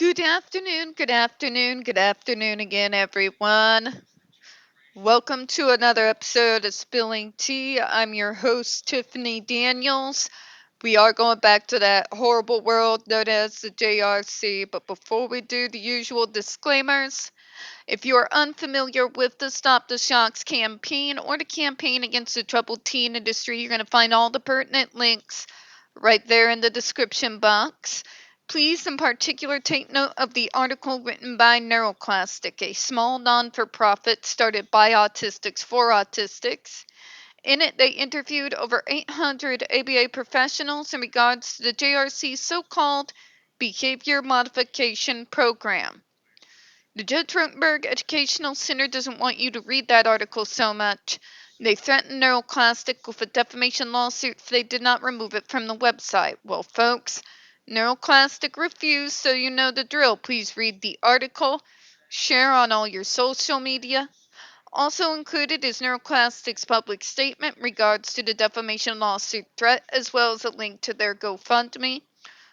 Good afternoon, good afternoon, good afternoon again, everyone. Welcome to another episode of Spilling Tea. I'm your host, Tiffany Daniels. We are going back to that horrible world known as the JRC, but before we do the usual disclaimers, if you are unfamiliar with the Stop the Shocks campaign or the campaign against the troubled teen industry, you're going to find all the pertinent links right there in the description box. Please, in particular, take note of the article written by NeuroClastic, a small non-for-profit started by autistics for autistics. In it, they interviewed over 800 ABA professionals in regards to the JRC's so-called behavior modification program. The Judge Rotenberg Educational Center doesn't want you to read that article so much. They threatened NeuroClastic with a defamation lawsuit if they did not remove it from the website. Well, folks, NeuroClastic refused, so you know the drill. Please read the article, share on all your social media. Also included is NeuroClastic's public statement in regards to the defamation lawsuit threat, as well as a link to their GoFundMe.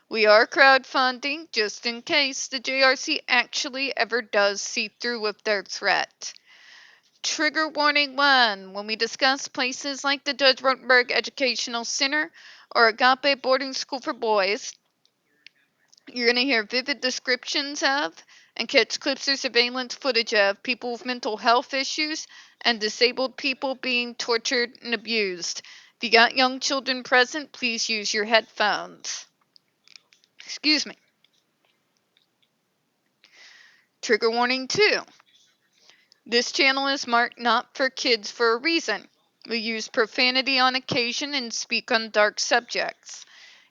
We are crowdfunding just in case the JRC actually ever does see through with their threat. Trigger warning 1. When we discuss places like the Judge Rotenberg Educational Center or Agape Boarding School for Boys, you're going to hear vivid descriptions of and catch clips or surveillance footage of people with mental health issues and disabled people being tortured and abused. If you got young children present, please use your headphones. Excuse me. Trigger warning 2. This channel is marked not for kids for a reason. We use profanity on occasion and speak on dark subjects.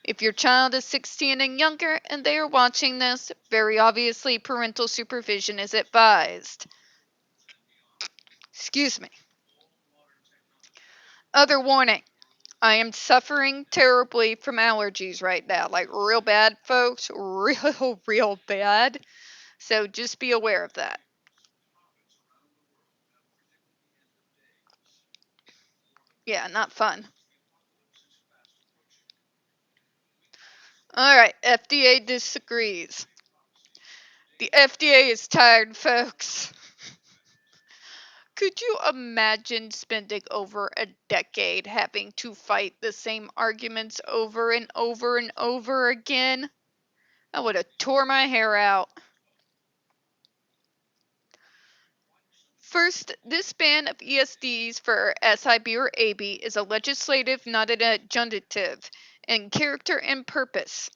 If your child is 16 and younger and they are watching this, very obviously parental supervision is advised. Excuse me. Other warning. I am suffering terribly from allergies right now. Like real bad, folks. Real bad. So just be aware of that. Yeah, not fun. Alright, FDA disagrees. The FDA is tired, folks. Could you imagine spending over a decade having to fight the same arguments over and over and over again? I would have tore my hair out. First, this ban of ESDs for SIB or AB is a legislative, not an adjunctive, in character and purpose.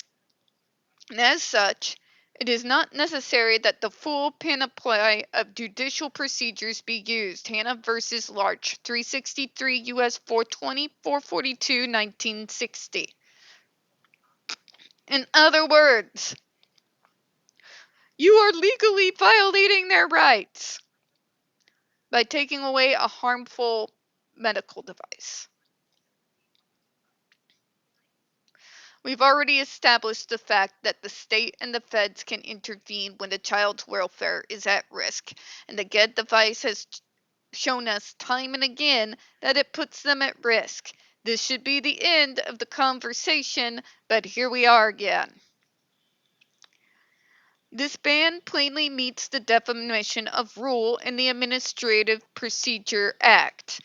And as such, it is not necessary that the full panoply of judicial procedures be used. Hannah versus Larch, 363 U.S. 420, 442, 1960. In other words, you are legally violating their rights by taking away a harmful medical device. We've already established the fact that the state and the feds can intervene when the child's welfare is at risk, and the GED device has shown us time and again that it puts them at risk. This should be the end of the conversation, but here we are again. This ban plainly meets the definition of rule in the Administrative Procedure Act,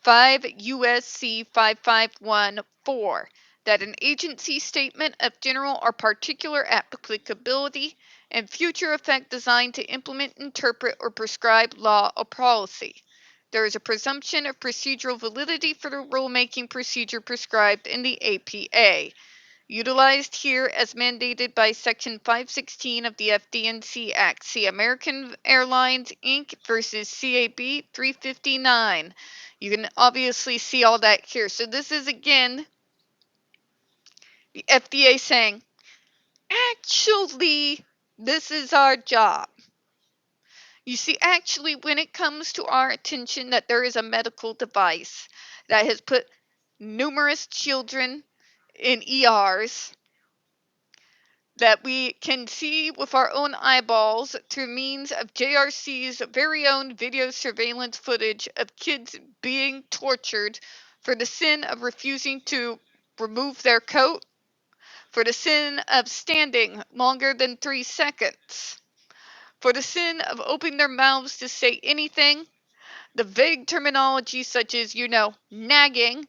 5 U.S.C. 5514, that an agency statement of general or particular applicability and future effect designed to implement, interpret, or prescribe law or policy. There is a presumption of procedural validity for the rulemaking procedure prescribed in the APA, utilized here as mandated by Section 516 of the FD&C Act. See American Airlines Inc. versus CAB 359. You can obviously see all that here. So this is again the FDA saying, actually, this is our job. You see, actually, when it comes to our attention that there is a medical device that has put numerous children in ERs, that we can see with our own eyeballs through means of JRC's very own video surveillance footage of kids being tortured for the sin of refusing to remove their coat. for the sin of standing longer than 3 seconds, for the sin of opening their mouths to say anything. The vague terminology such as, nagging.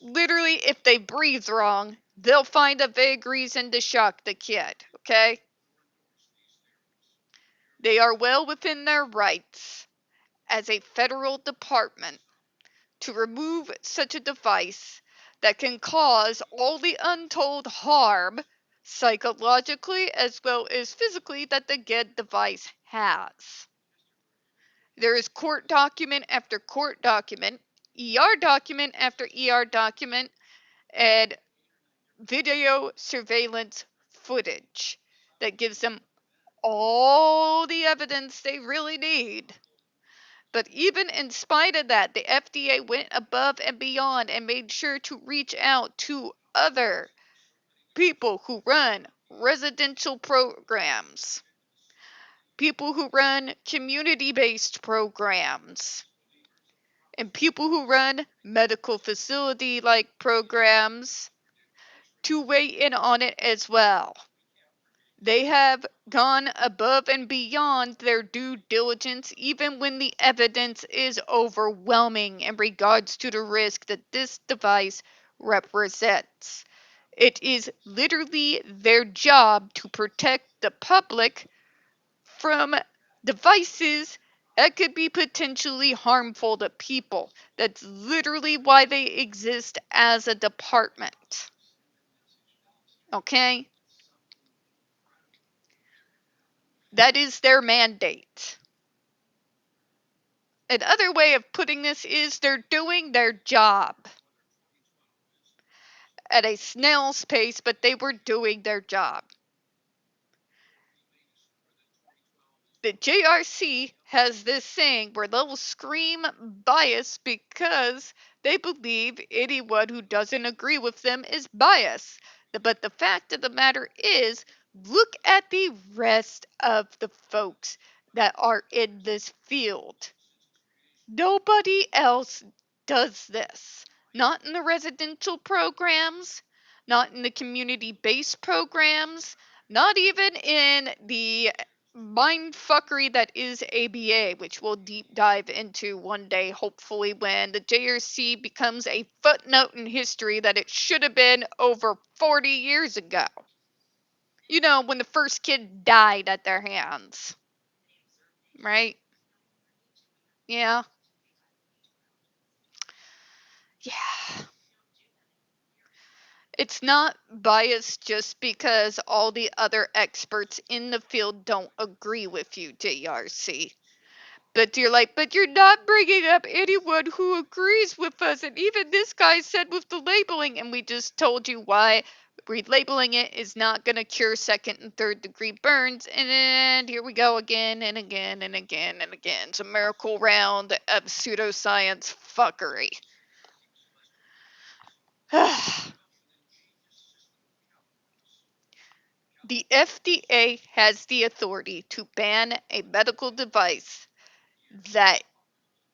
Literally, if they breathe wrong, they'll find a vague reason to shock the kid, okay? They are well within their rights as a federal department to remove such a device that can cause all the untold harm, psychologically as well as physically, that the GED device has. There is court document after court document, ER document after ER document, and video surveillance footage that gives them all the evidence they really need. But even in spite of that, the FDA went above and beyond and made sure to reach out to other people who run residential programs, people who run community-based programs, and people who run medical facility-like programs to weigh in on it as well. They have gone above and beyond their due diligence, even when the evidence is overwhelming in regards to the risk that this device represents. It is literally their job to protect the public from devices that could be potentially harmful to people. That's literally why they exist as a department. Okay? That is their mandate. Another way of putting this is they're doing their job at a snail's pace, but they were doing their job. The JRC has this saying where they'll scream bias because they believe anyone who doesn't agree with them is biased. But the fact of the matter is, look at the rest of the folks that are in this field. Nobody else does this. Not in the residential programs, not in the community-based programs, not even in the mindfuckery that is ABA, which we'll deep dive into one day, hopefully, when the JRC becomes a footnote in history that it should have been over 40 years ago. You know, when the first kid died at their hands. Right? Yeah. Yeah. It's not biased just because all the other experts in the field don't agree with you, JRC. But you're like, but you're not bringing up anyone who agrees with us. And even this guy said with the labeling, and we just told you why relabeling it is not going to cure second and third degree burns. And here we go again and again and again and again. It's a miracle round of pseudoscience fuckery. The FDA has the authority to ban a medical device that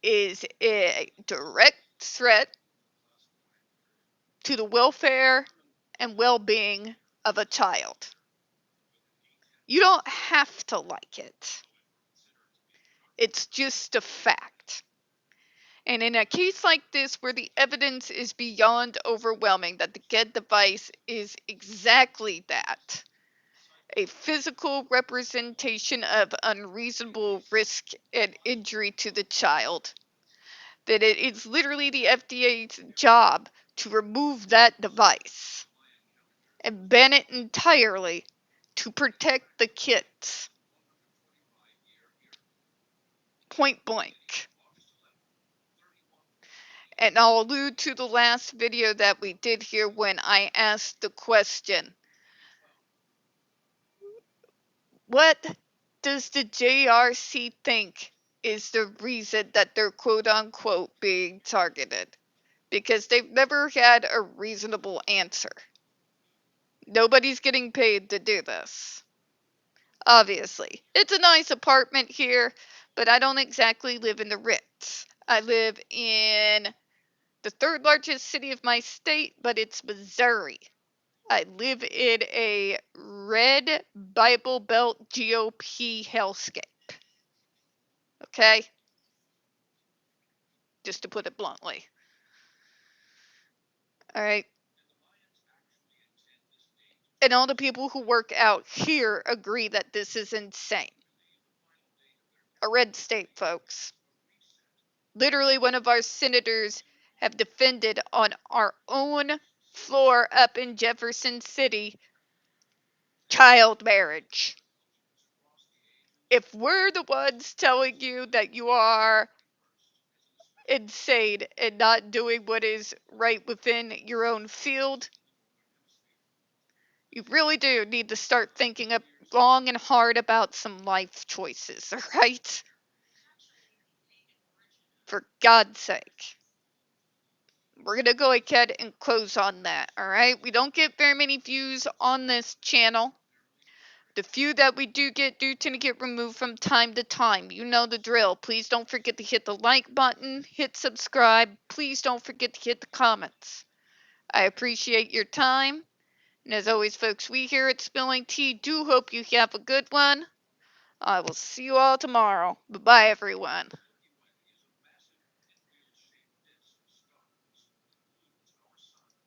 is a direct threat to the welfare and well-being of a child. You don't have to like it. It's just a fact. And in a case like this, where the evidence is beyond overwhelming that the GED device is exactly that, a physical representation of unreasonable risk and injury to the child, that it is literally the FDA's job to remove that device and ban it entirely to protect the kids. Point blank. And I'll allude to the last video that we did here when I asked the question, what does the JRC think is the reason that they're quote unquote being targeted? Because they've never had a reasonable answer. Nobody's getting paid to do this. Obviously. It's a nice apartment here, but I don't exactly live in the Ritz. I live in the third largest city of my state, but it's Missouri. I live in a red Bible Belt GOP hellscape. Okay? Just to put it bluntly. All right. And all the people who work out here agree that this is insane. A red state, folks. Literally, one of our senators have defended on our own floor up in Jefferson City child marriage. If we're the ones telling you that you are insane and not doing what is right within your own field, you really do need to start thinking long and hard about some life choices, alright? For God's sake. We're going to go ahead and close on that, alright? We don't get very many views on this channel. The few that we do get do tend to get removed from time to time. You know the drill. Please don't forget to hit the like button, hit subscribe. Please don't forget to hit the comments. I appreciate your time. And as always, folks, we here at Spilling Tea do hope you have a good one. I will see you all tomorrow. Bye-bye, everyone.